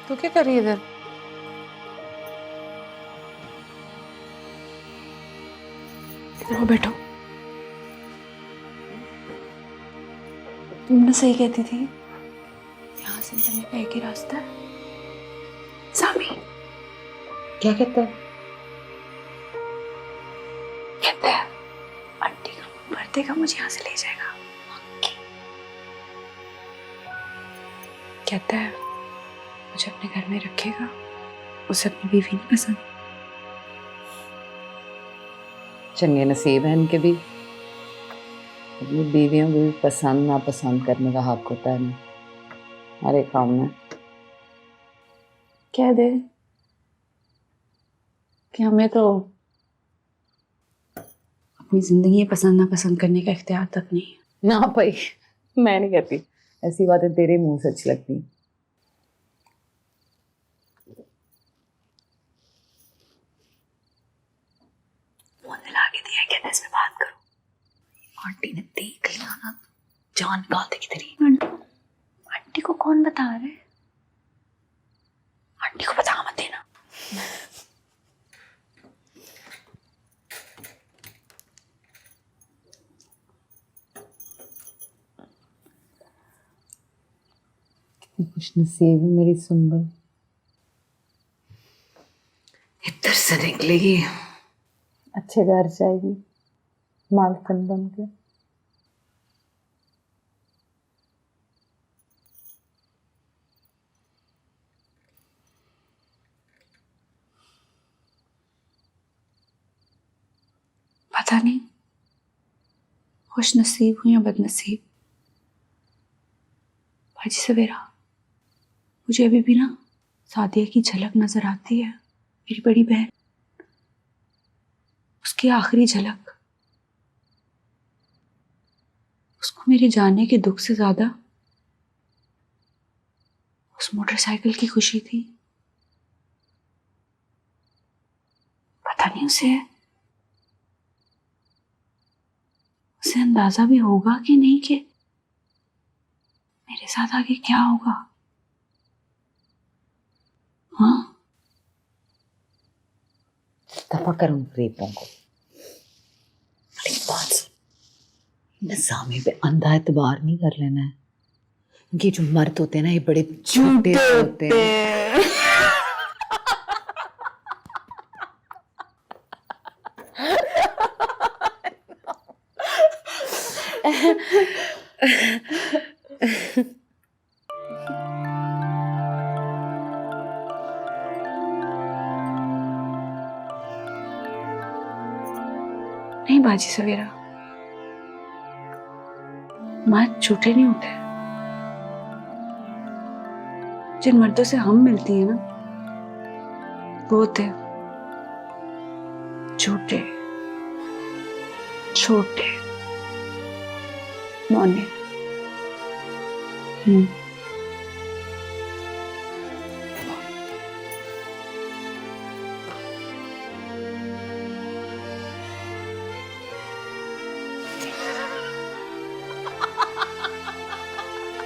तो क्या कर रही है इधर? इधर आओ, बैठो। तुमने सही कहती थी, यहाँ से निकलने का एक ही रास्ता है। सामी क्या कहता है? कहता है आंटी का मुंह भर देगा, मुझे यहाँ से ले जाएगा। कहता है मुझे अपने घर में रखेगा, उसे अपनी बीवी नहीं पसंद। चंगे नसीब है इनके भी। अपनी बीवियों को भी पसंद नापसंद करने का हक होता है ना हर एक काम में। कह दे कि हमें तो अपनी जिंदगी पसंद नापसंद करने का इख्तियार तक नहीं है। ना भाई, मैं नहीं कहती, ऐसी बातें तेरे मुंह से अच्छी लगती। फोन दिला के दिया, कहते इसमें बात करो। आंटी ने देख लिया ना, जान निकाल देगी तेरी। आंटी को कौन बता रहे? आंटी को बता मत देना। खुश नसीब है मेरी सुंबल, इधर से निकलेगी, अच्छे घर जाएगी मालकिन बन के। पता नहीं खुश नसीब हूं या बदनसीब। भाजी सवेरा, मुझे अभी भी ना सादिया की झलक नजर आती है। मेरी बड़ी बहन, उसकी आखिरी झलक। उसको मेरे जाने के दुख से ज्यादा उस मोटरसाइकिल की खुशी थी। पता नहीं उसे अंदाजा भी होगा कि नहीं कि मेरे साथ आगे क्या होगा। हाँ, दफा करूं गरीबों को। एक बात सुन, निजामी पे अंधा एतबार नहीं कर लेना है। ये जो मर्द होते हैं ना, ये बड़े झूठे होते हैं। नहीं बाजी सवेरा, मर्द झूठे नहीं होते। जिन मर्दों से हम मिलती हैं ना, वो होते हैं झूठे, छोटे, मौने।